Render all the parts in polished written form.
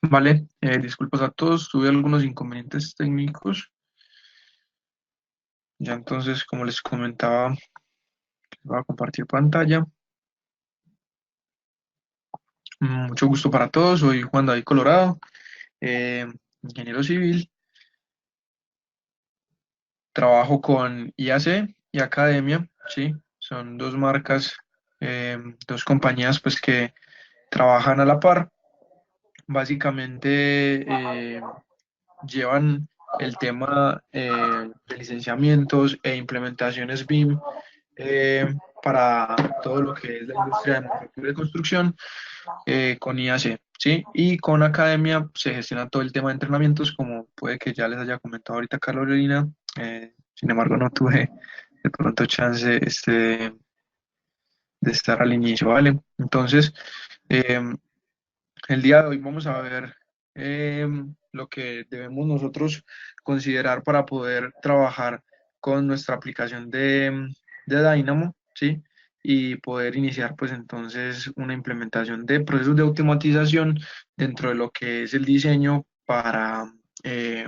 Vale, disculpas a todos, tuve algunos inconvenientes técnicos. Ya entonces, como les comentaba, voy a compartir pantalla. Mucho gusto para todos, soy Juan David Colorado, eh, ingeniero civil, trabajo con IAC y Academia, ¿sí? Son dos marcas, dos compañías pues que trabajan a la par. Básicamente llevan el tema de licenciamientos e implementaciones BIM para todo lo que es la industria de manufactura y construcción con IAC, ¿sí? Y con Academia se gestiona todo el tema de entrenamientos, como puede que ya les haya comentado ahorita Carolina. Sin embargo, no tuve de pronto chance de estar al inicio, ¿vale? Entonces, eh, el día de hoy vamos a ver lo que debemos nosotros considerar para poder trabajar con nuestra aplicación de Dynamo, ¿sí? Y poder iniciar pues entonces una implementación de procesos de automatización dentro de lo que es el diseño para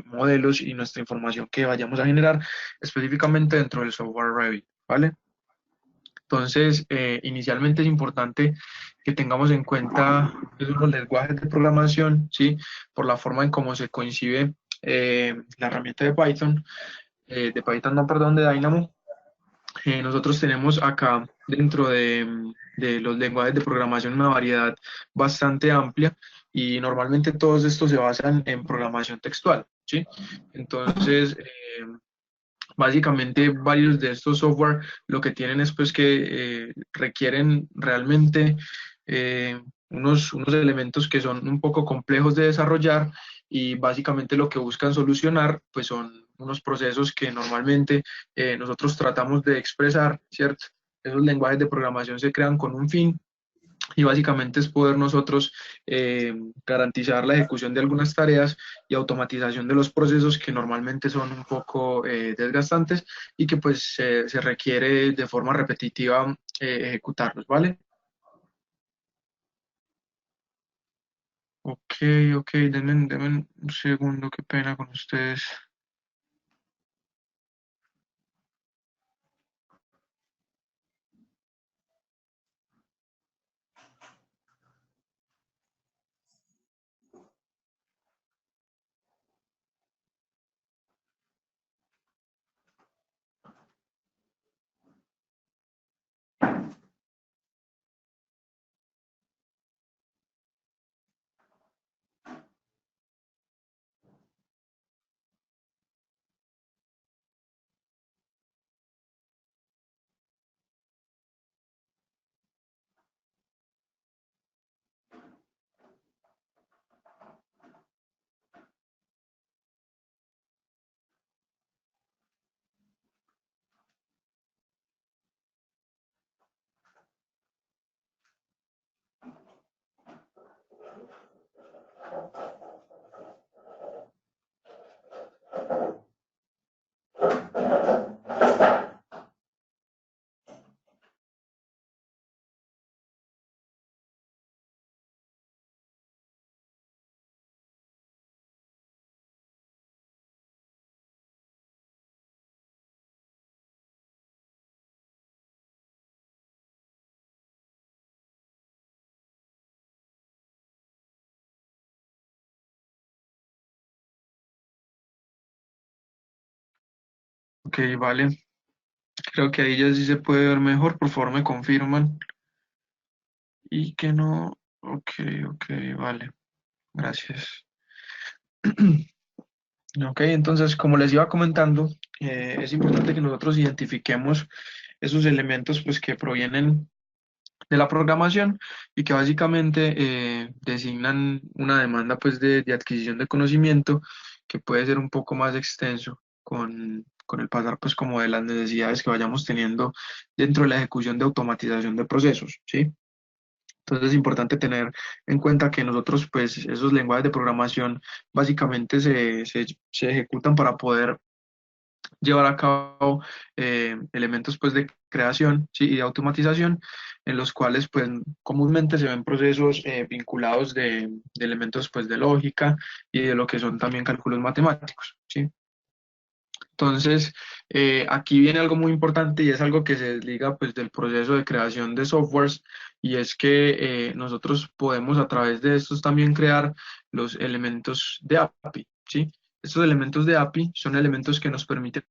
modelos y nuestra información que vayamos a generar específicamente dentro del software Revit, ¿vale? Entonces, inicialmente es importante que tengamos en cuenta esos los lenguajes de programación, ¿sí? Por la forma en cómo se concibe la herramienta de Python, no, perdón, de Dynamo. Nosotros tenemos acá dentro de los lenguajes de programación una variedad bastante amplia y normalmente todos estos se basan en programación textual, ¿sí? Entonces, básicamente, varios de estos software lo que tienen es pues que requieren realmente unos elementos que son un poco complejos de desarrollar y básicamente lo que buscan solucionar pues son unos procesos que normalmente nosotros tratamos de expresar, ¿cierto? Esos lenguajes de programación se crean con un fin y básicamente es poder nosotros garantizar la ejecución de algunas tareas y automatización de los procesos que normalmente son un poco desgastantes y que pues se requiere de forma repetitiva ejecutarlos, ¿vale? Ok, ok, denme un segundo, qué pena con ustedes. Ok, vale, creo que ahí ya sí se puede ver mejor, por favor me confirman y que no, ok, ok, vale, gracias. Ok, entonces, como les iba comentando, es importante que nosotros identifiquemos esos elementos pues, que provienen de la programación y que básicamente designan una demanda pues, de adquisición de conocimiento que puede ser un poco más extenso con el pasar pues, como de las necesidades que vayamos teniendo dentro de la ejecución de automatización de procesos, ¿sí? Entonces es importante tener en cuenta que nosotros, pues, esos lenguajes de programación básicamente se ejecutan para poder llevar a cabo elementos pues de creación, ¿sí? Y de automatización, en los cuales pues comúnmente se ven procesos vinculados de elementos pues de lógica y de lo que son también cálculos matemáticos, ¿sí? Entonces, aquí viene algo muy importante y es algo que se desliga pues del proceso de creación de softwares, y es que nosotros podemos a través de estos también crear los elementos de API, ¿sí? Estos elementos de API son elementos que nos permiten.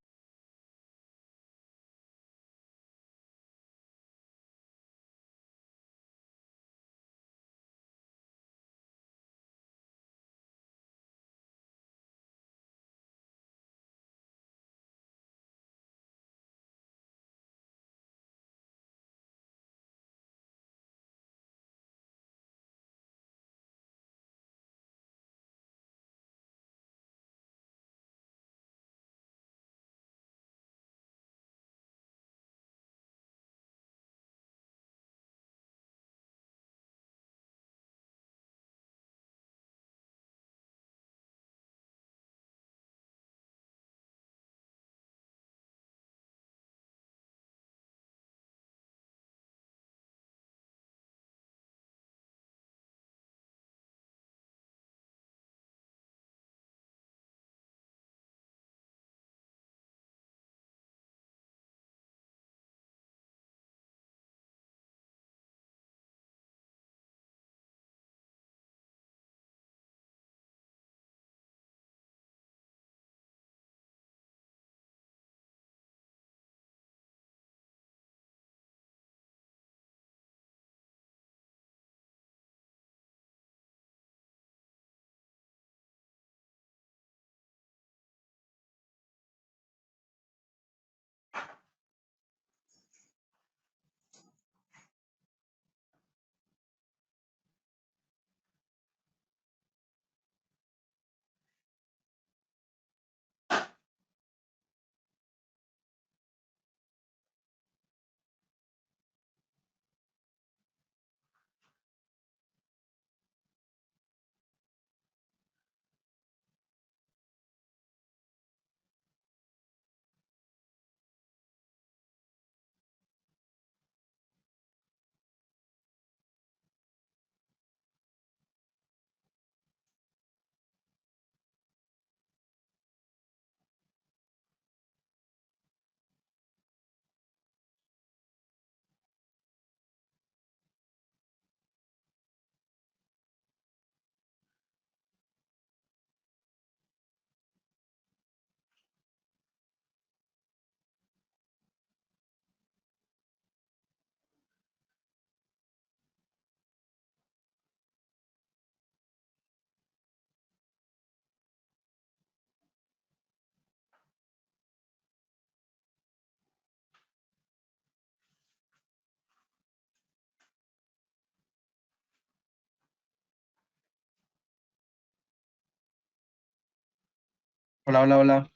Hola, hola, hola,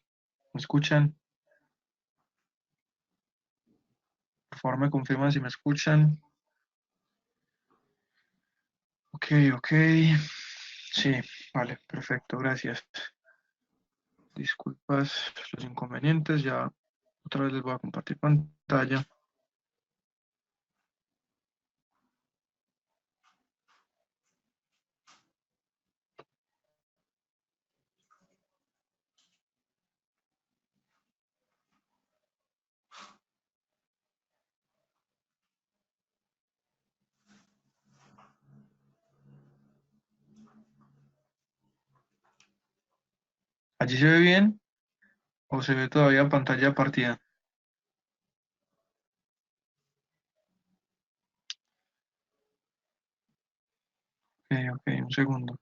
¿me escuchan? Por favor, me confirman si me escuchan. Ok, ok. Sí, vale, perfecto, gracias. Disculpas los inconvenientes, ya otra vez les voy a compartir pantalla. ¿Allí se ve bien o se ve todavía pantalla partida? Ok, ok, un segundo.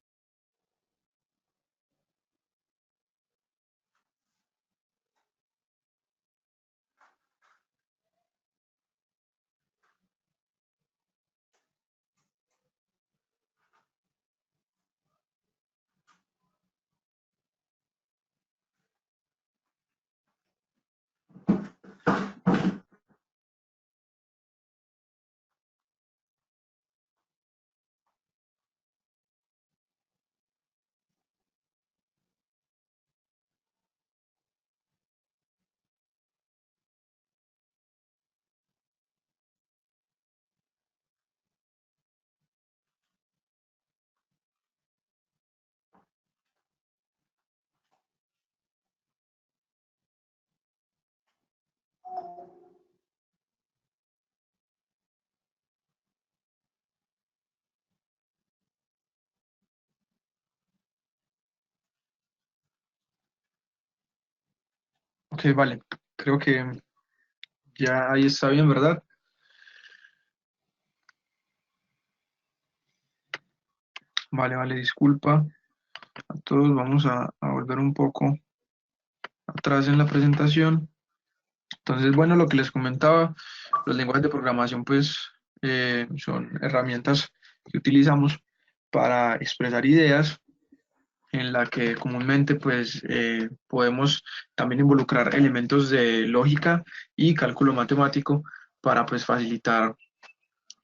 Ok, vale. Creo que ya ahí está bien, ¿verdad? Vale, vale, disculpa a todos. Vamos a volver un poco atrás en la presentación. Entonces, bueno, lo que les comentaba, los lenguajes de programación, pues, son herramientas que utilizamos para expresar ideas en la que comúnmente, pues, podemos también involucrar elementos de lógica y cálculo matemático para, pues, facilitar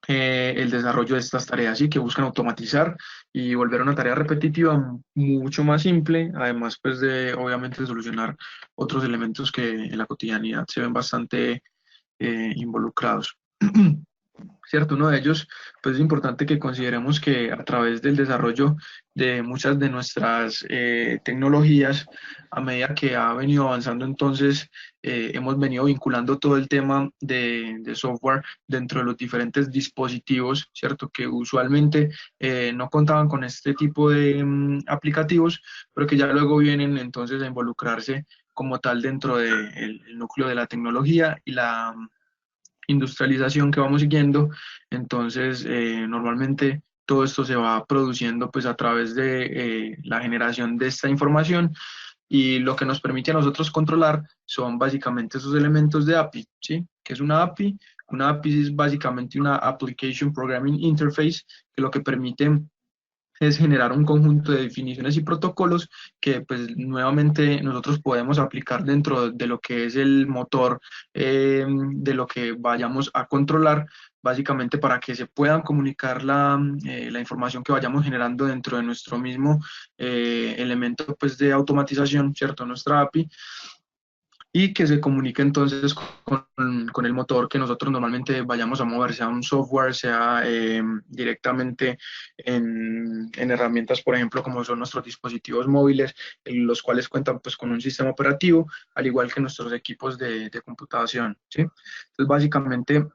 el desarrollo de estas tareas y que buscan automatizar y volver una tarea repetitiva mucho más simple, además pues de obviamente solucionar otros elementos que en la cotidianidad se ven bastante involucrados. ¿Cierto? Uno de ellos, pues es importante que consideremos que a través del desarrollo de muchas de nuestras tecnologías, a medida que ha venido avanzando, entonces hemos venido vinculando todo el tema de software dentro de los diferentes dispositivos, ¿cierto? Que usualmente no contaban con este tipo de aplicativos, pero que ya luego vienen entonces a involucrarse como tal dentro del núcleo de la tecnología y la industrialización que vamos siguiendo. Entonces, normalmente todo esto se va produciendo pues a través de la generación de esta información y lo que nos permite a nosotros controlar son básicamente esos elementos de API, ¿sí? ¿Qué es una API? Una API es básicamente una Application Programming Interface que lo que permite es generar un conjunto de definiciones y protocolos que pues nuevamente nosotros podemos aplicar dentro de lo que es el motor de lo que vayamos a controlar, básicamente para que se puedan comunicar la información que vayamos generando dentro de nuestro mismo elemento pues de automatización, ¿cierto? Nuestra API y que se comunique entonces con el motor que nosotros normalmente vayamos a mover, sea un software, sea directamente en herramientas, por ejemplo, como son nuestros dispositivos móviles, los cuales cuentan pues con un sistema operativo, al igual que nuestros equipos de computación, ¿sí? Entonces, básicamente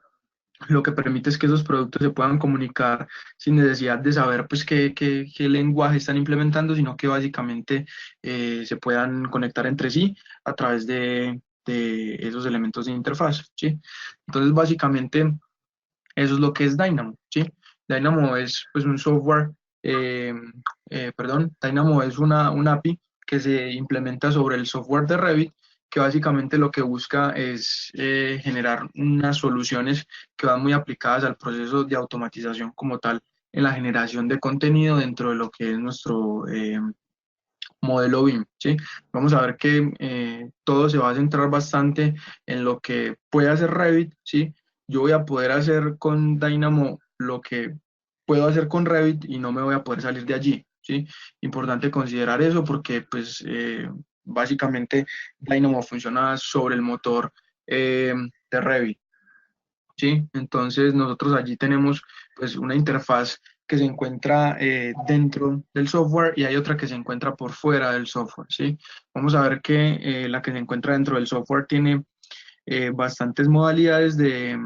lo que permite es que esos productos se puedan comunicar sin necesidad de saber pues qué lenguaje están implementando, sino que básicamente se puedan conectar entre sí a través de esos elementos de interfaz, ¿sí? Entonces, básicamente, eso es lo que es Dynamo, ¿sí? Dynamo es pues un software, eh, Dynamo es una API que se implementa sobre el software de Revit, que básicamente lo que busca es generar unas soluciones que van muy aplicadas al proceso de automatización como tal en la generación de contenido dentro de lo que es nuestro modelo BIM, ¿sí? Vamos a ver que todo se va a centrar bastante en lo que puede hacer Revit, ¿sí? Yo voy a poder hacer con Dynamo lo que puedo hacer con Revit y no me voy a poder salir de allí, ¿sí? Importante considerar eso porque, pues, básicamente Dynamo funciona sobre el motor de Revit. ¿Sí? Entonces nosotros allí tenemos pues una interfaz que se encuentra dentro del software y hay otra que se encuentra por fuera del software, ¿sí? Vamos a ver que la que se encuentra dentro del software tiene bastantes modalidades de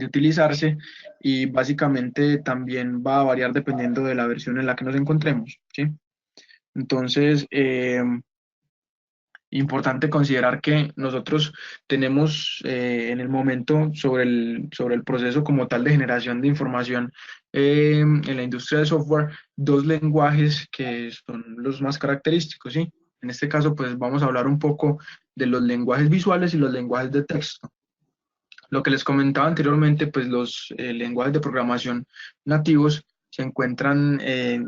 utilizarse y básicamente también va a variar dependiendo de la versión en la que nos encontremos, ¿sí? Entonces, importante considerar que nosotros tenemos en el momento sobre el proceso como tal de generación de información en la industria de software, dos lenguajes que son los más característicos, ¿sí? En este caso, pues vamos a hablar un poco de los lenguajes visuales y los lenguajes de texto. Lo que les comentaba anteriormente, pues los lenguajes de programación nativos se encuentran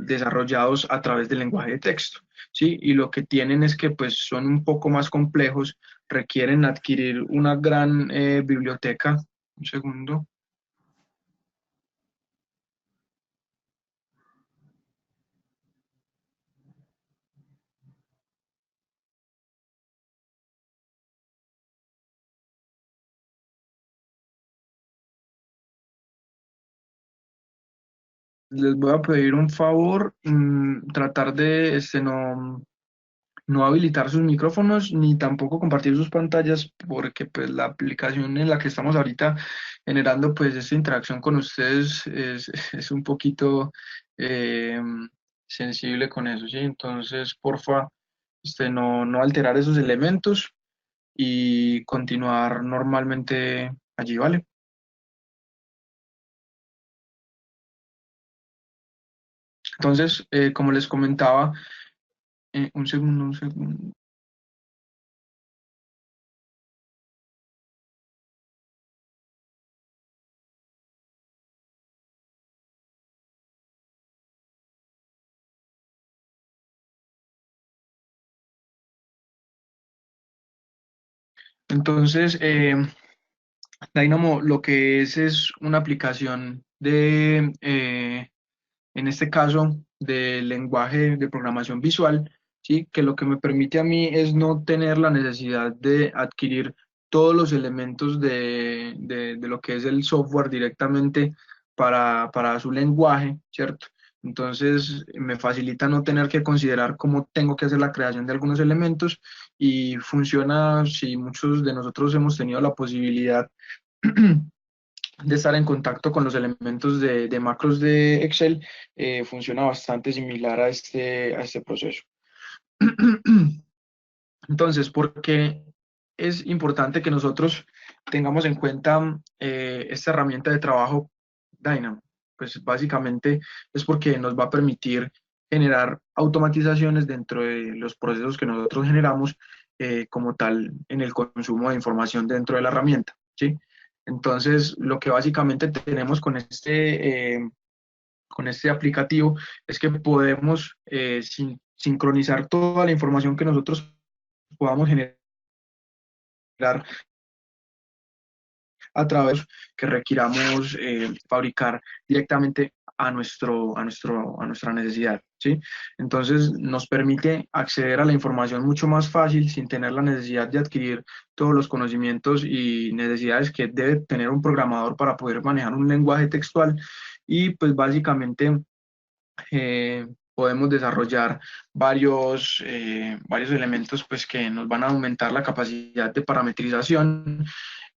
desarrollados a través del lenguaje de texto, ¿sí? Y lo que tienen es que pues son un poco más complejos, requieren adquirir una gran biblioteca. Un segundo. Les voy a pedir un favor, tratar de no habilitar sus micrófonos ni tampoco compartir sus pantallas porque pues la aplicación en la que estamos ahorita generando pues esta interacción con ustedes es un poquito eh, sensible con eso, ¿sí? Entonces, porfa, no alterar esos elementos y continuar normalmente allí, ¿vale? Entonces, como les comentaba, un segundo, un segundo. Entonces, Dynamo lo que es una aplicación en este caso, del lenguaje de programación visual, ¿sí? Que lo que me permite a mí es no tener la necesidad de adquirir todos los elementos de lo que es el software directamente para su lenguaje, ¿cierto? Entonces, me facilita no tener que considerar cómo tengo que hacer la creación de algunos elementos y funciona si muchos de nosotros hemos tenido la posibilidad de estar en contacto con los elementos de macros de Excel, funciona bastante similar a este proceso. Entonces, ¿por qué es importante que nosotros tengamos en cuenta esta herramienta de trabajo Dynamo? Pues básicamente es porque nos va a permitir generar automatizaciones dentro de los procesos que nosotros generamos como tal en el consumo de información dentro de la herramienta, ¿sí? Entonces, lo que básicamente tenemos con este aplicativo es que podemos sincronizar toda la información que nosotros podamos generar a través que requiramos fabricar directamente a nuestra necesidad, ¿sí? Entonces nos permite acceder a la información mucho más fácil sin tener la necesidad de adquirir todos los conocimientos y necesidades que debe tener un programador para poder manejar un lenguaje textual y pues básicamente podemos desarrollar varios elementos pues, que nos van a aumentar la capacidad de parametrización.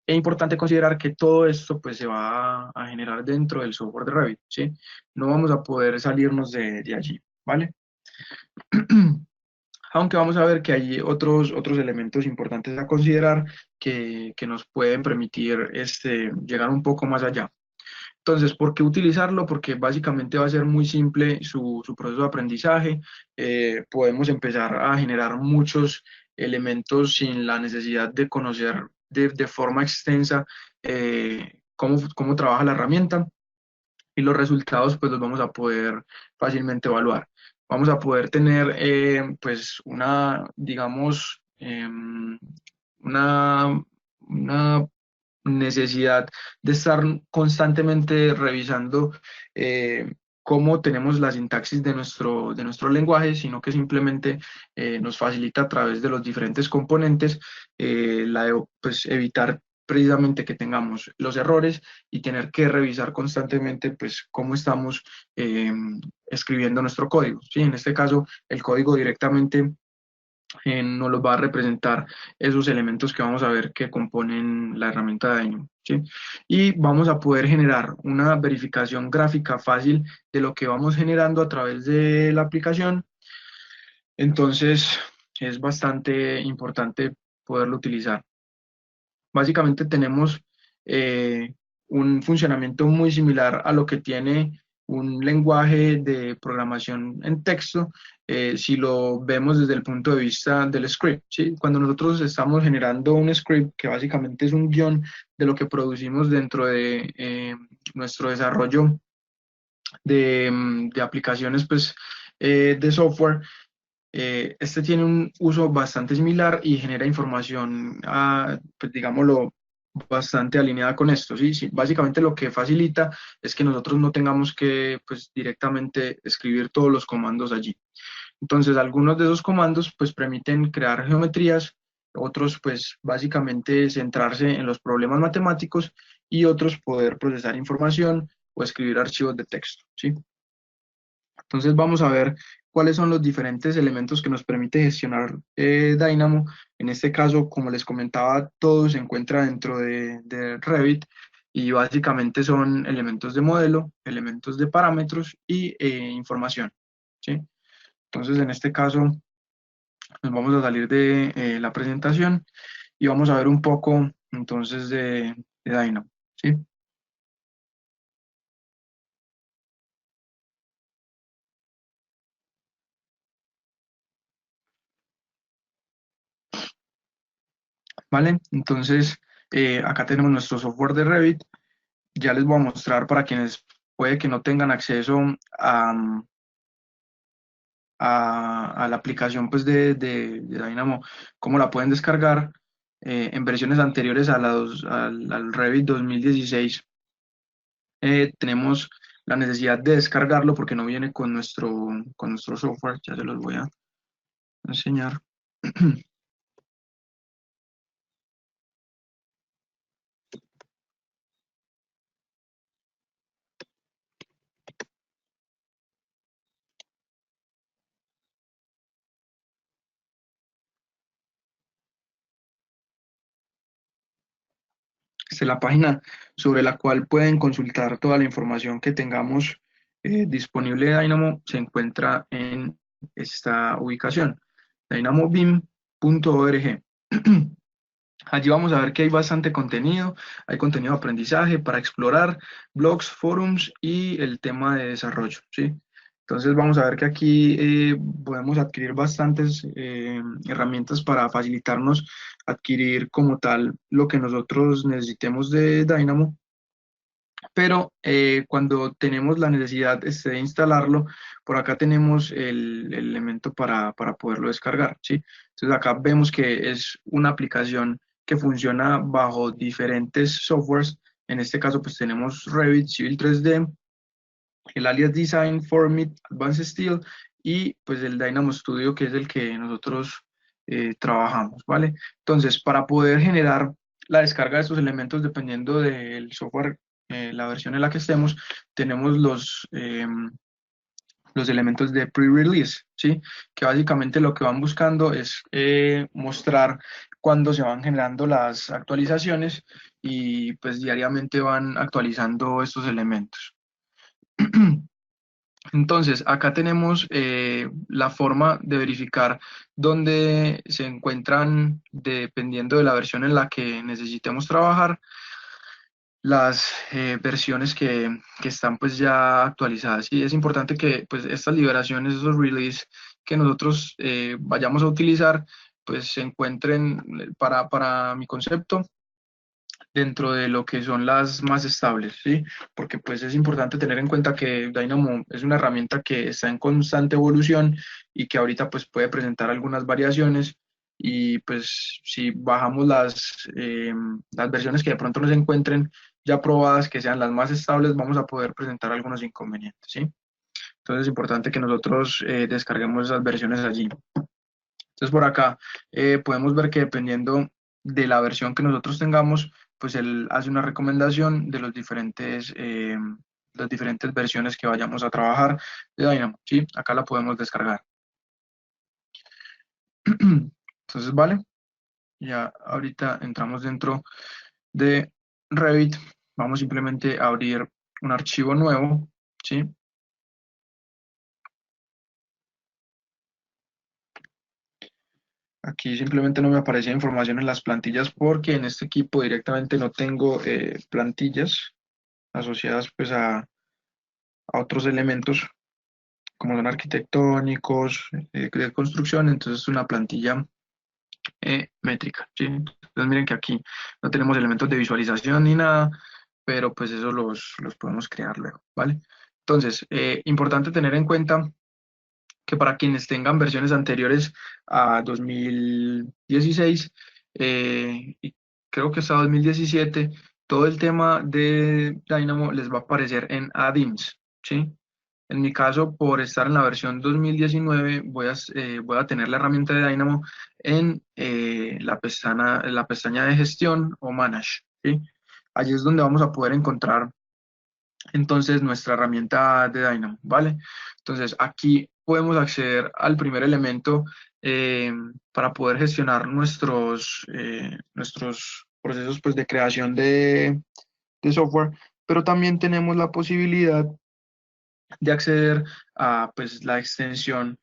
Es importante considerar que todo esto pues, se va a generar dentro del software de Revit, ¿sí? No vamos a poder salirnos de allí, ¿vale? Aunque vamos a ver que hay otros elementos importantes a considerar que nos pueden permitir llegar un poco más allá. Entonces, ¿por qué utilizarlo? Porque básicamente va a ser muy simple su proceso de aprendizaje. Podemos empezar a generar muchos elementos sin la necesidad de conocer de forma extensa cómo trabaja la herramienta y los resultados pues los vamos a poder fácilmente evaluar. Vamos a poder tener pues digamos, una necesidad de estar constantemente revisando cómo tenemos la sintaxis de nuestro lenguaje, sino que simplemente nos facilita a través de los diferentes componentes pues, evitar precisamente que tengamos los errores y tener que revisar constantemente pues cómo estamos eh, escribiendo nuestro código. ¿Sí? En este caso, el código directamente nos los va a representar esos elementos que vamos a ver que componen la herramienta de Dynamo, ¿sí? Y vamos a poder generar una verificación gráfica fácil de lo que vamos generando a través de la aplicación. Entonces, es bastante importante poderlo utilizar. Básicamente tenemos un funcionamiento muy similar a lo que tiene un lenguaje de programación en texto, si lo vemos desde el punto de vista del script, ¿sí? Cuando nosotros estamos generando un script, que básicamente es un guión de lo que producimos dentro de nuestro desarrollo de aplicaciones pues, de software, este tiene un uso bastante similar y genera información, pues digámoslo, bastante alineada con esto, ¿sí? Sí, básicamente lo que facilita es que nosotros no tengamos que, pues, directamente escribir todos los comandos allí. Entonces, algunos de esos comandos, pues, permiten crear geometrías, otros, pues, básicamente centrarse en los problemas matemáticos y otros poder procesar información o escribir archivos de texto, ¿sí? Entonces vamos a ver cuáles son los diferentes elementos que nos permite gestionar Dynamo. En este caso, como les comentaba, todo se encuentra dentro de Revit y básicamente son elementos de modelo, elementos de parámetros y información, ¿sí? Entonces, en este caso, nos vamos a salir de la presentación y vamos a ver un poco entonces de Dynamo, ¿sí? ¿Vale? Entonces, acá tenemos nuestro software de Revit. Ya les voy a mostrar para quienes puede que no tengan acceso a la aplicación pues, de Dynamo, cómo la pueden descargar en versiones anteriores al Revit 2016. Tenemos la necesidad de descargarlo porque no viene con nuestro software. Ya se los voy a enseñar. Esta es la página sobre la cual pueden consultar toda la información que tengamos disponible de Dynamo. Se encuentra en esta ubicación, dynamobim.org. Allí vamos a ver que hay bastante contenido, hay contenido de aprendizaje para explorar, blogs, forums y el tema de desarrollo, ¿sí? Entonces vamos a ver que aquí podemos adquirir bastantes herramientas para facilitarnos adquirir como tal lo que nosotros necesitemos de Dynamo, pero cuando tenemos la necesidad de instalarlo, por acá tenemos el elemento para poderlo descargar, ¿sí? Entonces acá vemos que es una aplicación que funciona bajo diferentes softwares. En este caso pues tenemos Revit, Civil 3D, el Alias Design, Formit, Advanced Steel y pues el Dynamo Studio, que es el que nosotros trabajamos, ¿vale? Entonces, para poder generar la descarga de estos elementos dependiendo del software, la versión en la que estemos, tenemos los elementos de pre-release, ¿sí? Que básicamente lo que van buscando es mostrar cuándo se van generando las actualizaciones y pues diariamente van actualizando estos elementos. Entonces, acá tenemos la forma de verificar dónde se encuentran, dependiendo de la versión en la que necesitemos trabajar, las versiones que están pues ya actualizadas. Y es importante que pues estas liberaciones, esos release que nosotros vayamos a utilizar, pues se encuentren para mi concepto dentro de lo que son las más estables, ¿sí? Porque pues es importante tener en cuenta que Dynamo es una herramienta que está en constante evolución y que ahorita pues puede presentar algunas variaciones y pues si bajamos las versiones que de pronto no se encuentren ya probadas, que sean las más estables, vamos a poder presentar algunos inconvenientes, ¿sí? Entonces es importante que nosotros descarguemos esas versiones allí. Entonces por acá podemos ver que dependiendo de la versión que nosotros tengamos, pues él hace una recomendación de las diferentes versiones que vayamos a trabajar de Dynamo, ¿sí? Acá la podemos descargar. Entonces, vale, ya ahorita entramos dentro de Revit. Vamos simplemente a abrir un archivo nuevo, ¿sí? Aquí simplemente no me aparece información en las plantillas porque en este equipo directamente no tengo plantillas asociadas pues a otros elementos como son arquitectónicos, de construcción, entonces es una plantilla métrica, ¿sí? Entonces miren que aquí no tenemos elementos de visualización ni nada, pero pues eso los podemos crear luego, ¿vale? Entonces, importante tener en cuenta que para quienes tengan versiones anteriores a 2016, y creo que hasta 2017, todo el tema de Dynamo les va a aparecer en add-ins, ¿sí? En mi caso, por estar en la versión 2019, voy a tener la herramienta de Dynamo en la pestaña de gestión o manage, ¿sí? Allí es donde vamos a poder encontrar entonces nuestra herramienta de Dynamo, ¿vale? Entonces aquí podemos acceder al primer elemento eh, para poder gestionar nuestros procesos pues, de creación de software, pero también tenemos la posibilidad de acceder a pues, la extensión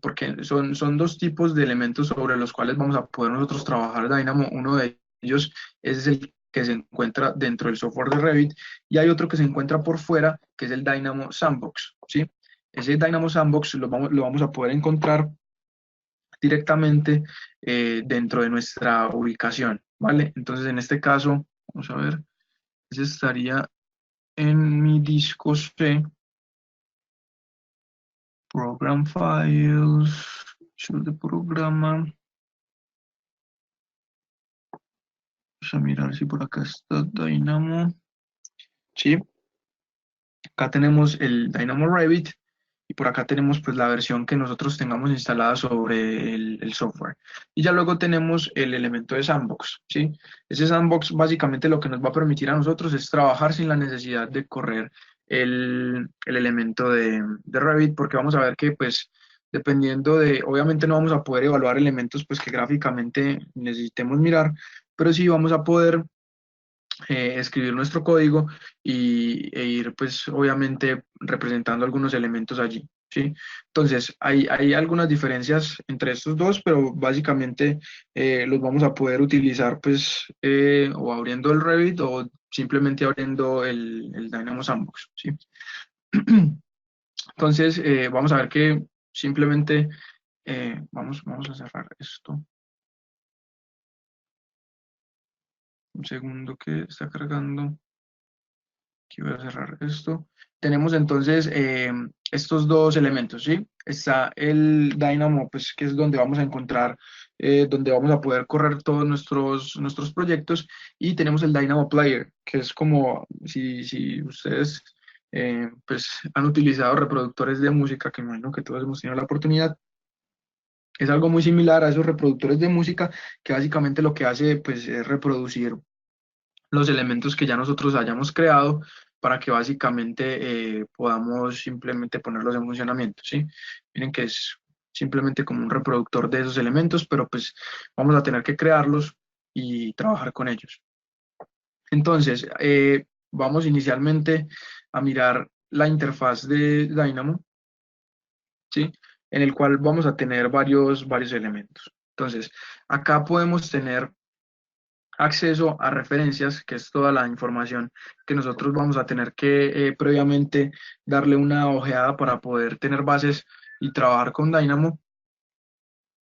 porque son dos tipos de elementos sobre los cuales vamos a poder nosotros trabajar Dynamo. Uno de ellos es el que se encuentra dentro del software de Revit y hay otro que se encuentra por fuera, que es el Dynamo Sandbox, ¿sí? Ese Dynamo Sandbox lo vamos a poder encontrar directamente dentro de nuestra ubicación, ¿vale? Entonces, en este caso, vamos a ver, ese estaría en mi disco C, Program Files, show de programa. Vamos a mirar si por acá está Dynamo. Sí, acá tenemos el Dynamo Revit y por acá tenemos pues la versión que nosotros tengamos instalada sobre el software. Y ya luego tenemos el elemento de sandbox, ¿sí? Ese sandbox básicamente lo que nos va a permitir a nosotros es trabajar sin la necesidad de correr el elemento de Revit, porque vamos a ver que pues dependiendo de, obviamente no vamos a poder evaluar elementos pues que gráficamente necesitemos mirar, pero sí vamos a poder escribir nuestro código e ir, pues, obviamente representando algunos elementos allí, ¿sí? Entonces, hay algunas diferencias entre estos dos, pero básicamente los vamos a poder utilizar, pues, o abriendo el Revit o simplemente abriendo el Dynamo Sandbox, ¿sí? Entonces, vamos a ver que simplemente, vamos a cerrar esto. Un segundo que está cargando. Aquí voy a cerrar esto. Tenemos entonces estos dos elementos, ¿sí? Está el Dynamo, pues que es donde vamos a encontrar, donde vamos a poder correr todos nuestros proyectos. Y tenemos el Dynamo Player, que es como si ustedes pues han utilizado reproductores de música, que imagino que todos hemos tenido la oportunidad. Es algo muy similar a esos reproductores de música, que básicamente lo que hace pues es reproducir los elementos que ya nosotros hayamos creado para que básicamente podamos simplemente ponerlos en funcionamiento, ¿sí? Miren que es simplemente como un reproductor de esos elementos, pero pues vamos a tener que crearlos y trabajar con ellos. Entonces, vamos inicialmente a mirar la interfaz de Dynamo, ¿sí? En el cual vamos a tener varios elementos. Entonces, acá podemos tener acceso a referencias, que es toda la información que nosotros vamos a tener que previamente darle una ojeada para poder tener bases y trabajar con Dynamo.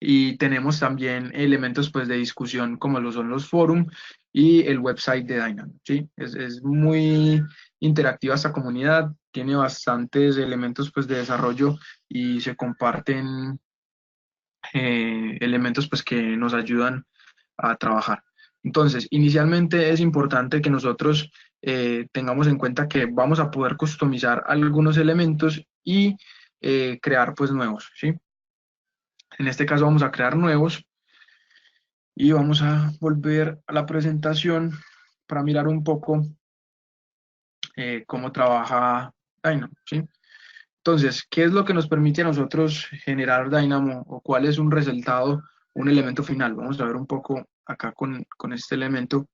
Y tenemos también elementos pues, de discusión como lo son los foros y el website de Dynamo, ¿sí? Es muy interactiva esta comunidad, tiene bastantes elementos pues, de desarrollo y se comparten elementos pues, que nos ayudan a trabajar. Entonces, inicialmente es importante que nosotros tengamos en cuenta que vamos a poder customizar algunos elementos y crear pues nuevos, ¿sí? En este caso vamos a crear nuevos y vamos a volver a la presentación para mirar un poco cómo trabaja Dynamo, ¿sí? Entonces, ¿qué es lo que nos permite a nosotros generar Dynamo o cuál es un resultado, un elemento final? Vamos a ver un poco acá con este elemento,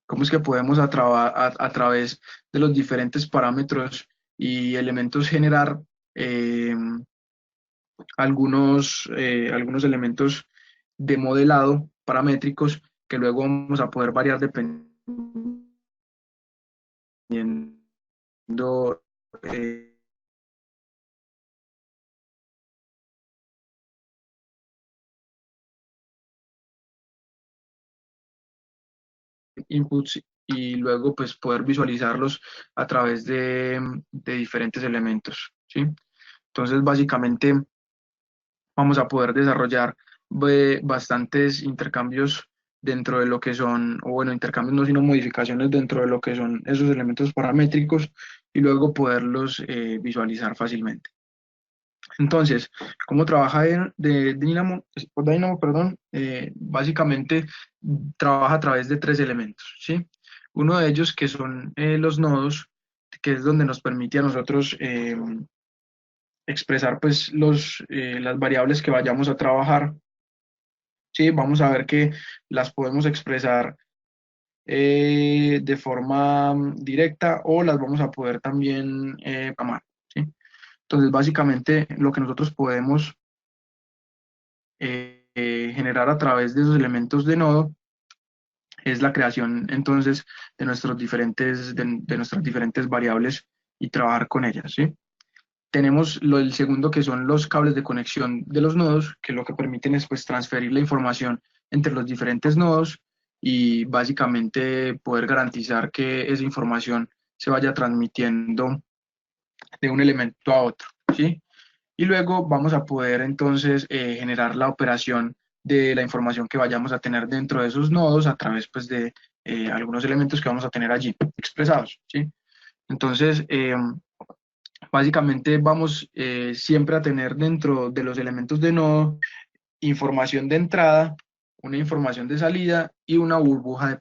cómo es que podemos a través de los diferentes parámetros y elementos generar eh, algunos elementos de modelado paramétricos que luego vamos a poder variar dependiendo eh, inputs y luego pues poder visualizarlos a través de diferentes elementos, ¿sí? Entonces básicamente vamos a poder desarrollar bastantes intercambios dentro de lo que son, o bueno, intercambios no, sino modificaciones dentro de lo que son esos elementos paramétricos y luego poderlos visualizar fácilmente. Entonces, ¿cómo trabaja Dynamo, perdón? Básicamente trabaja a través de tres elementos, ¿sí? Uno de ellos que son los nodos, que es donde nos permite a nosotros expresar pues las variables que vayamos a trabajar, ¿sí? Vamos a ver que las podemos expresar de forma directa o las vamos a poder también programar, ¿sí? Entonces, básicamente lo que nosotros podemos generar a través de esos elementos de nodo es la creación entonces de, de nuestras diferentes variables y trabajar con ellas, ¿sí? Tenemos el segundo, que son los cables de conexión de los nodos, que lo que permiten es pues transferir la información entre los diferentes nodos y básicamente poder garantizar que esa información se vaya transmitiendo de un elemento a otro, ¿sí? Y luego vamos a poder entonces generar la operación de la información que vayamos a tener dentro de esos nodos a través pues de algunos elementos que vamos a tener allí expresados, ¿sí? Entonces, básicamente vamos siempre a tener dentro de los elementos de nodo información de entrada, una información de salida y una burbuja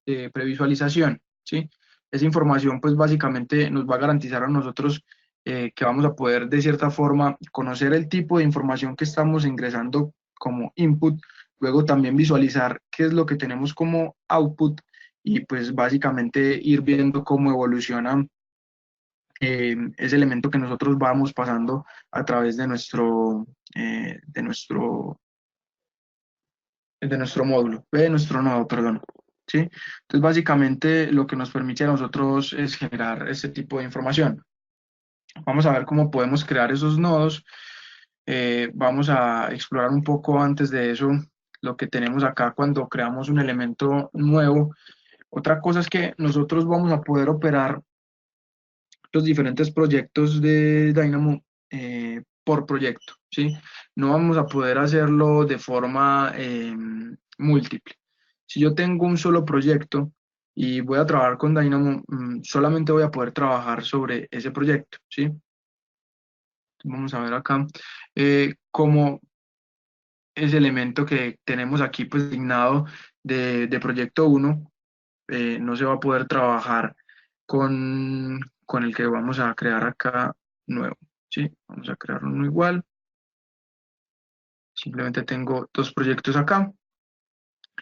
de previsualización, ¿sí? Esa información pues básicamente nos va a garantizar a nosotros que vamos a poder de cierta forma conocer el tipo de información que estamos ingresando como input, luego también visualizar qué es lo que tenemos como output y pues básicamente ir viendo cómo evoluciona ese elemento que nosotros vamos pasando a través de nuestro módulo, de nuestro nodo, perdón. ¿Sí? Entonces, básicamente lo que nos permite a nosotros es generar este tipo de información. Vamos a ver cómo podemos crear esos nodos. Vamos a explorar un poco antes de eso lo que tenemos acá cuando creamos un elemento nuevo. Otra cosa es que nosotros vamos a poder operar los diferentes proyectos de Dynamo por proyecto, ¿sí? No vamos a poder hacerlo de forma múltiple. Si yo tengo un solo proyecto y voy a trabajar con Dynamo, solamente voy a poder trabajar sobre ese proyecto, ¿sí? Vamos a ver acá cómo ese elemento que tenemos aquí pues asignado de proyecto uno no se va a poder trabajar con el que vamos a crear acá nuevo, ¿sí? Vamos a crear uno igual. Simplemente tengo dos proyectos acá.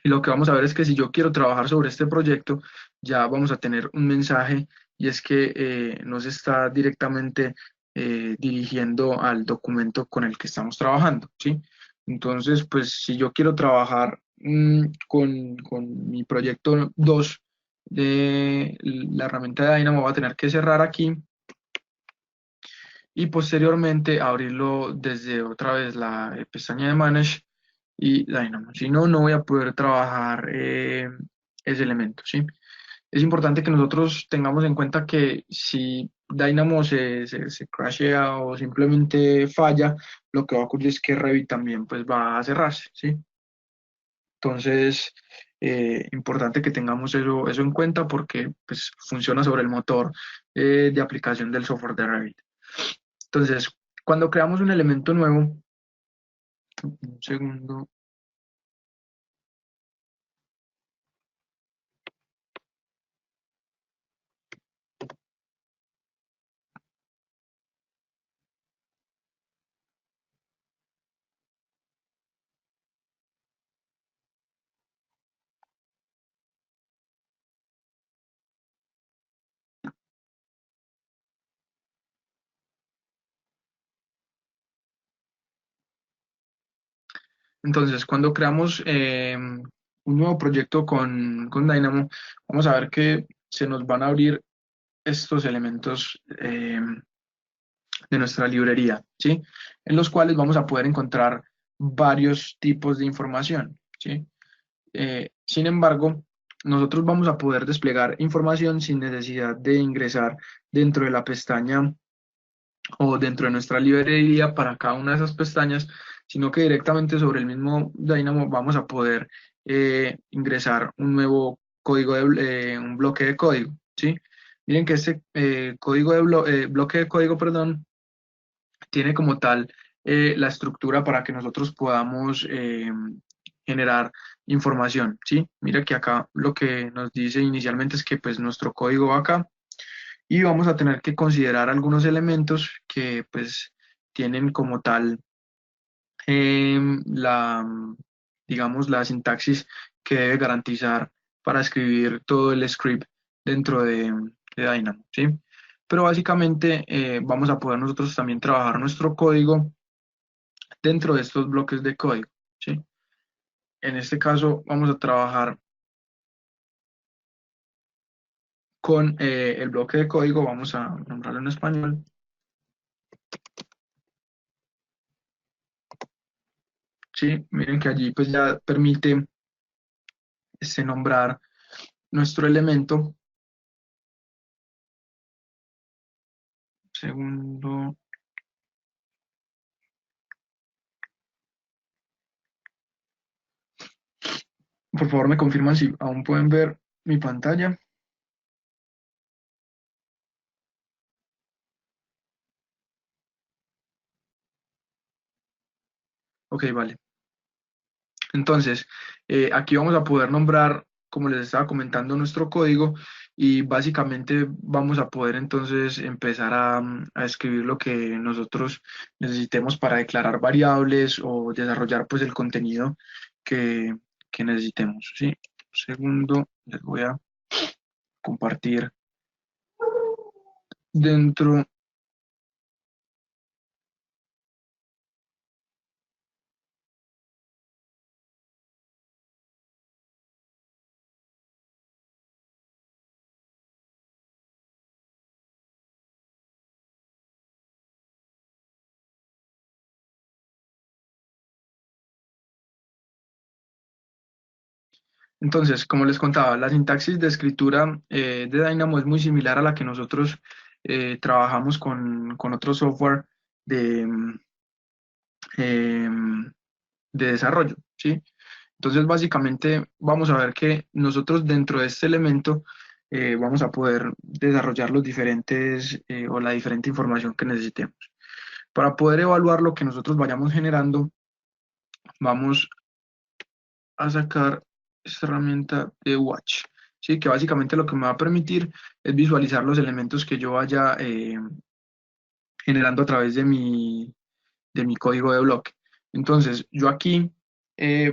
Y lo que vamos a ver es que si yo quiero trabajar sobre este proyecto, ya vamos a tener un mensaje y es que no se está directamente dirigiendo al documento con el que estamos trabajando, ¿sí? Entonces, pues si yo quiero trabajar con mi proyecto 2 de la herramienta de Dynamo, voy a tener que cerrar aquí y posteriormente abrirlo desde otra vez la pestaña de Manage y Dynamo. Si no, no voy a poder trabajar ese elemento, ¿sí? Es importante que nosotros tengamos en cuenta que si Dynamo se crashea o simplemente falla, lo que va a ocurrir es que Revit también pues, va a cerrarse, ¿sí? Entonces, importante que tengamos eso en cuenta porque pues, funciona sobre el motor de aplicación del software de Revit. Entonces, cuando creamos un elemento nuevo, un segundo. Entonces, cuando creamos un nuevo proyecto con Dynamo, vamos a ver que se nos van a abrir estos elementos de nuestra librería, ¿sí? En los cuales vamos a poder encontrar varios tipos de información, ¿sí? Sin embargo, nosotros vamos a poder desplegar información sin necesidad de ingresar dentro de la pestaña o dentro de nuestra librería para cada una de esas pestañas, sino que directamente sobre el mismo Dynamo vamos a poder ingresar un nuevo código, un bloque de código, ¿sí? Miren que este código bloque de código, perdón, tiene como tal la estructura para que nosotros podamos generar información, ¿sí? Mira que acá lo que nos dice inicialmente es que pues nuestro código va acá, y vamos a tener que considerar algunos elementos que pues tienen como tal la, digamos, la sintaxis que debe garantizar para escribir todo el script dentro de Dynamo, ¿sí? Pero básicamente vamos a poder nosotros también trabajar nuestro código dentro de estos bloques de código, ¿sí? En este caso vamos a trabajar con el bloque de código, vamos a nombrarlo en español, ¿sí? Miren que allí pues ya permite nombrar nuestro elemento. Segundo, por favor me confirman si aún pueden ver mi pantalla. Ok, vale. Entonces, aquí vamos a poder nombrar, como les estaba comentando, nuestro código y básicamente vamos a poder entonces empezar a escribir lo que nosotros necesitemos para declarar variables o desarrollar pues el contenido que, que necesitemos, ¿sí? Segundo, les voy a compartir dentro. Entonces, como les contaba, la sintaxis de escritura de Dynamo es muy similar a la que nosotros trabajamos con otro software de, em, de desarrollo, ¿sí? Entonces, básicamente, vamos a ver que nosotros dentro de este elemento vamos a poder desarrollar los diferentes o la diferente información que necesitemos. Para poder evaluar lo que nosotros vayamos generando, vamos a sacar esta herramienta de Watch, ¿sí? Que básicamente lo que me va a permitir es visualizar los elementos que yo vaya generando a través de mi código de bloque. Entonces, yo aquí,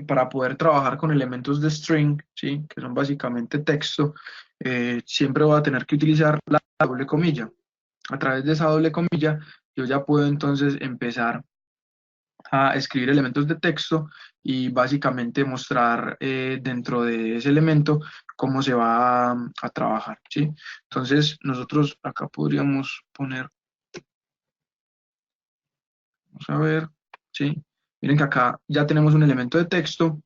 para poder trabajar con elementos de string, ¿sí? Que son básicamente texto, siempre voy a tener que utilizar la doble comilla. A través de esa doble comilla, yo ya puedo entonces empezar a escribir elementos de texto y básicamente mostrar dentro de ese elemento cómo se va a trabajar, ¿sí? Entonces, nosotros acá podríamos poner, vamos a ver, ¿sí? Miren que acá ya tenemos un elemento de texto.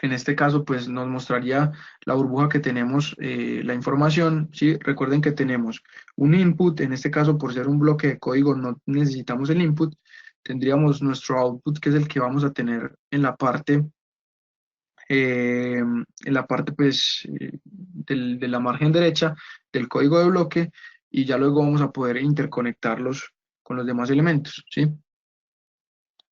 En este caso, pues nos mostraría la burbuja que tenemos, la información, ¿sí? Recuerden que tenemos un input, en este caso por ser un bloque de código no necesitamos el input, tendríamos nuestro output que es el que vamos a tener en la parte pues de la margen derecha del código de bloque y ya luego vamos a poder interconectarlos con los demás elementos, ¿sí?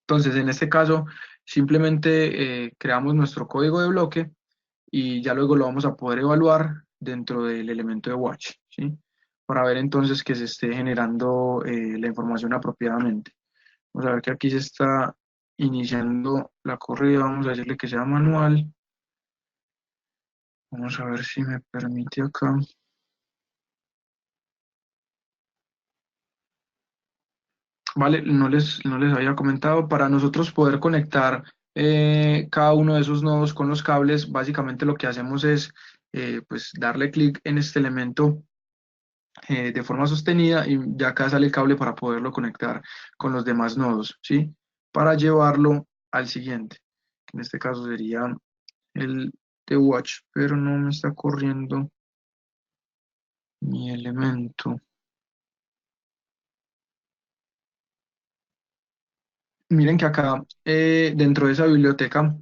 Entonces, en este caso, simplemente creamos nuestro código de bloque y ya luego lo vamos a poder evaluar dentro del elemento de watch, ¿sí? Para ver entonces que se esté generando la información apropiadamente. Vamos a ver que aquí se está iniciando la corrida, vamos a decirle que sea manual. Vamos a ver si me permite acá. Vale, no les había comentado, para nosotros poder conectar cada uno de esos nodos con los cables, básicamente lo que hacemos es pues darle clic en este elemento de forma sostenida y ya acá sale el cable para poderlo conectar con los demás nodos, ¿sí? Para llevarlo al siguiente, que en este caso sería el de watch, pero no me está corriendo mi elemento. Miren que acá dentro de esa biblioteca,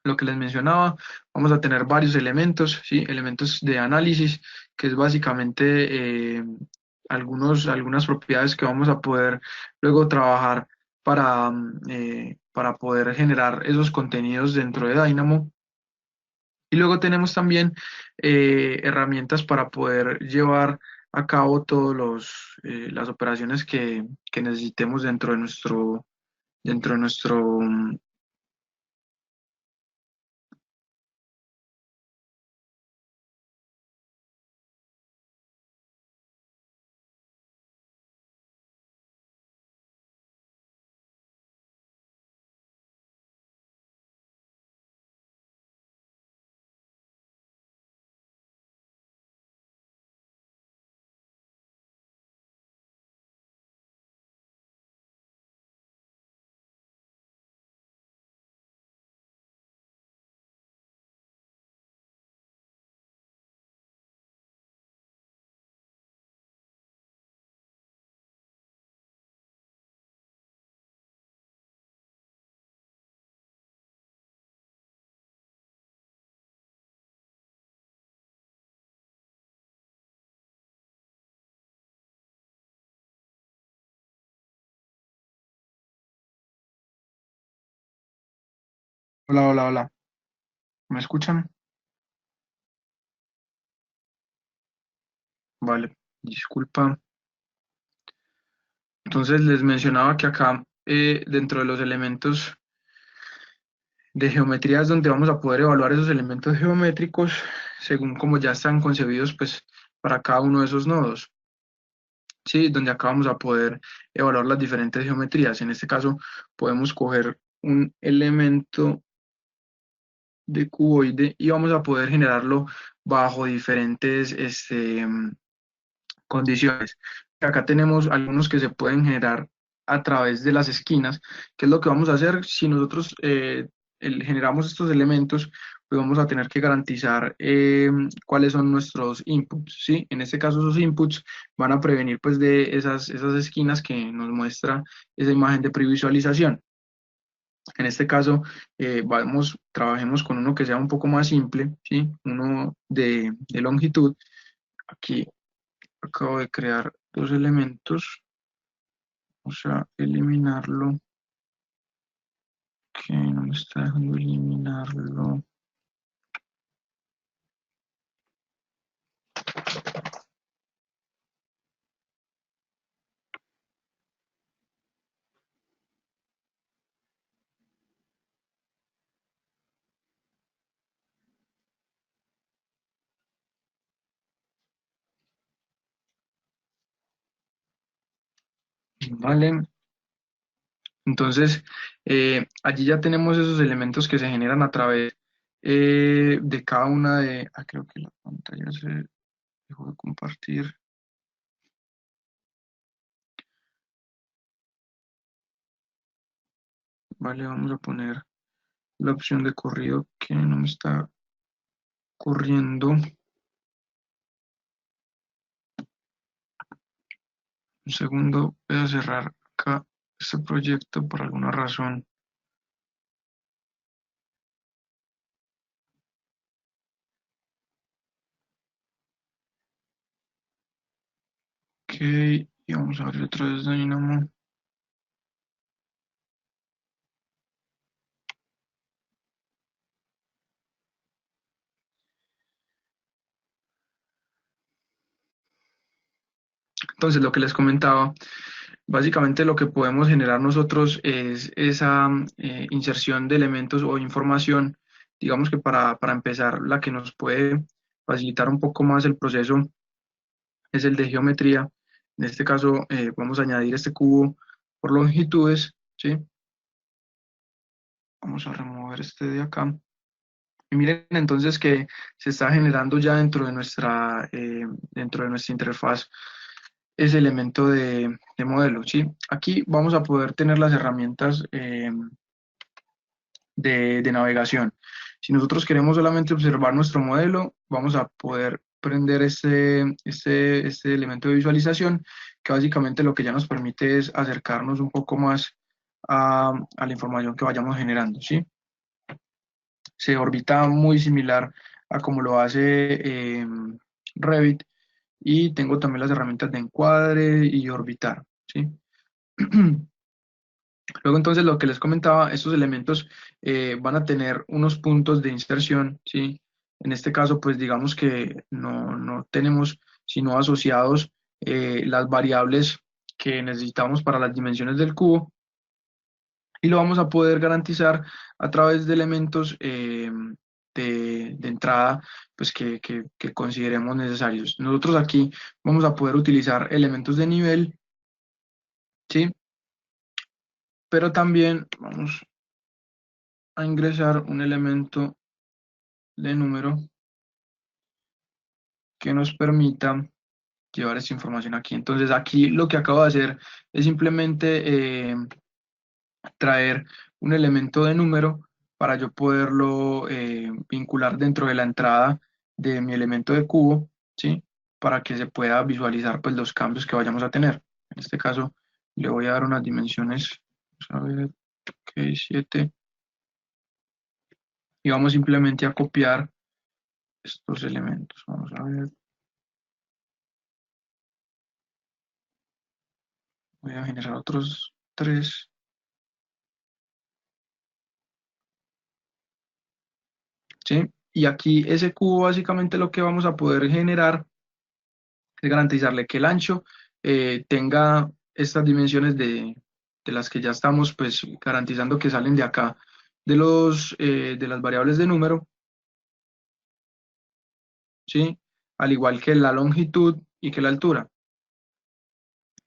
lo que les mencionaba, vamos a tener varios elementos, ¿sí? Elementos de análisis, que es básicamente algunas propiedades que vamos a poder luego trabajar para poder generar esos contenidos dentro de Dynamo. Y luego tenemos también herramientas para poder llevar a cabo todas las operaciones que necesitemos dentro de nuestro Hola, hola, hola. ¿Me escuchan? Vale, disculpa. Entonces les mencionaba que acá, dentro de los elementos de geometría, es donde vamos a poder evaluar esos elementos geométricos según como ya están concebidos, pues, para cada uno de esos nodos. Sí, donde acá vamos a poder evaluar las diferentes geometrías. En este caso, podemos coger un elemento de cuboide y vamos a poder generarlo bajo diferentes condiciones. Acá tenemos algunos que se pueden generar a través de las esquinas. ¿Qué es lo que vamos a hacer? Si nosotros generamos estos elementos, pues vamos a tener que garantizar cuáles son nuestros inputs, ¿sí? En este caso, esos inputs van a prevenir pues de esas esquinas que nos muestra esa imagen de previsualización. En este caso, trabajemos con uno que sea un poco más simple, ¿sí? Uno de longitud. Aquí acabo de crear dos elementos, vamos a eliminarlo, que no me está dejando eliminarlo. Vale, entonces allí ya tenemos esos elementos que se generan a través de cada una creo que la pantalla se dejó de compartir. Vale, vamos a poner la opción de corrido que no me está corriendo. Un segundo, voy a cerrar acá este proyecto por alguna razón. Ok, y vamos a abrir otra vez Dynamo. Entonces, lo que les comentaba, básicamente lo que podemos generar nosotros es esa inserción de elementos o información, digamos que para empezar, la que nos puede facilitar un poco más el proceso es el de geometría. En este caso, vamos a añadir este cubo por longitudes, ¿sí? Vamos a remover este de acá. Y miren entonces que se está generando ya dentro de nuestra interfaz ese elemento de modelo, ¿sí? Aquí vamos a poder tener las herramientas de navegación. Si nosotros queremos solamente observar nuestro modelo, vamos a poder prender este elemento de visualización, que básicamente lo que ya nos permite es acercarnos un poco más a la información que vayamos generando, ¿sí? Se orbita muy similar a como lo hace Revit, y tengo también las herramientas de encuadre y orbitar, ¿sí? Luego entonces lo que les comentaba, estos elementos van a tener unos puntos de inserción, ¿sí? En este caso, pues digamos que no tenemos sino asociados las variables que necesitamos para las dimensiones del cubo, y lo vamos a poder garantizar a través de elementos de entrada, pues que consideremos necesarios. Nosotros aquí vamos a poder utilizar elementos de nivel, ¿sí? Pero también vamos a ingresar un elemento de número que nos permita llevar esta información aquí. Entonces aquí lo que acabo de hacer es simplemente traer un elemento de número para yo poderlo vincular dentro de la entrada de mi elemento de cubo, ¿sí? Para que se pueda visualizar pues los cambios que vayamos a tener. En este caso le voy a dar unas dimensiones, vamos a ver, ok, 7, y vamos simplemente a copiar estos elementos. Vamos a ver, voy a generar otros tres. ¿sí? Y aquí ese cubo básicamente lo que vamos a poder generar es garantizarle que el ancho tenga estas dimensiones de las que ya estamos pues garantizando que salen de acá, de las variables de número, ¿sí? Al igual que la longitud y que la altura.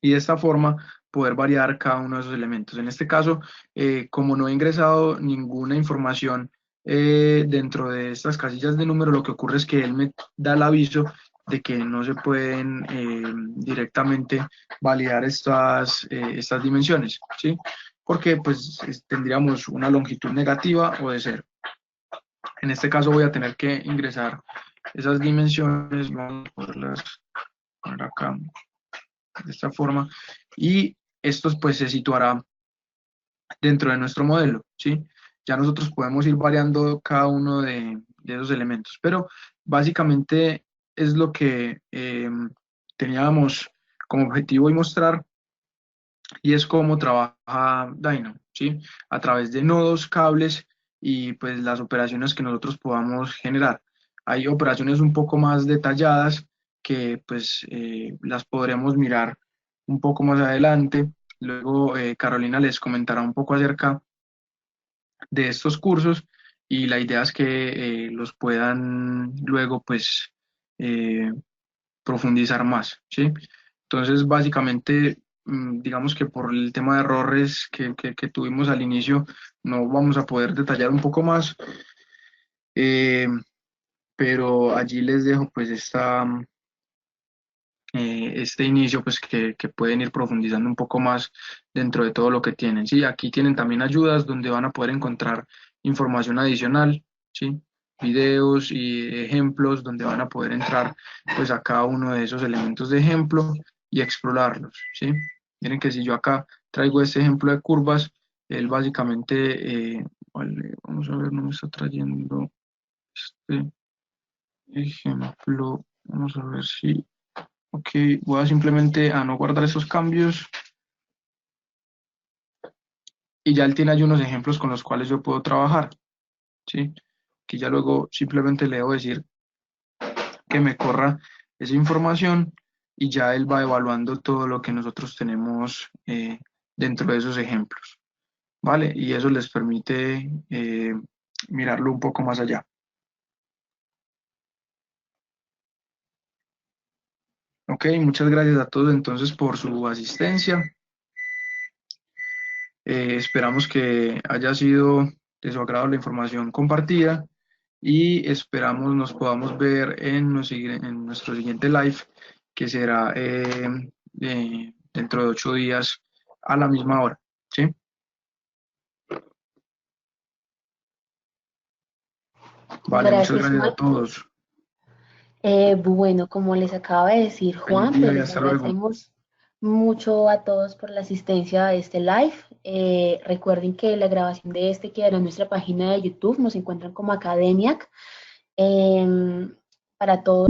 Y de esta forma poder variar cada uno de esos elementos. En este caso, como no he ingresado ninguna información dentro de estas casillas de número, lo que ocurre es que él me da el aviso de que no se pueden directamente validar estas dimensiones, ¿sí? Porque pues tendríamos una longitud negativa o de cero. En este caso voy a tener que ingresar esas dimensiones, vamos a poderlas poner acá de esta forma, y esto pues se situará dentro de nuestro modelo, ¿sí? Ya nosotros podemos ir variando cada uno de esos elementos, pero básicamente es lo que teníamos como objetivo y mostrar, y es cómo trabaja Dyno, ¿sí? A través de nodos, cables y pues las operaciones que nosotros podamos generar. Hay operaciones un poco más detalladas que pues las podremos mirar un poco más adelante. Luego Carolina les comentará un poco acerca de estos cursos y la idea es que los puedan luego pues eh, profundizar más, ¿sí? Entonces, básicamente, digamos que por el tema de errores que tuvimos al inicio, no vamos a poder detallar un poco más, eh, pero allí les dejo pues este inicio, pues que pueden ir profundizando un poco más dentro de todo lo que tienen, ¿sí? Aquí tienen también ayudas donde van a poder encontrar información adicional, ¿sí? Videos y ejemplos donde van a poder entrar pues a cada uno de esos elementos de ejemplo y explorarlos, ¿sí? Miren que si yo acá traigo este ejemplo de curvas, él básicamente, vale, vamos a ver, no me está trayendo este ejemplo, vamos a ver si ok, voy a simplemente a no guardar esos cambios y ya él tiene ahí unos ejemplos con los cuales yo puedo trabajar, ¿sí? Que ya luego simplemente le debo decir que me corra esa información y ya él va evaluando todo lo que nosotros tenemos dentro de esos ejemplos, ¿vale? Y eso les permite mirarlo un poco más allá. Ok, muchas gracias a todos entonces por su asistencia. Esperamos que haya sido de su agrado la información compartida y esperamos nos podamos ver en nuestro siguiente live, que será dentro de 8 días a la misma hora. ¿Sí? Vale, muchas Gracias, gracias a Juan. todos. Bueno, como les acaba de decir Feliz Juan, día pues y les hasta luego. agradecemos mucho a todos por la asistencia a este live. Recuerden que la grabación de este quedará en nuestra página de YouTube, nos encuentran como Academiac. Para todos.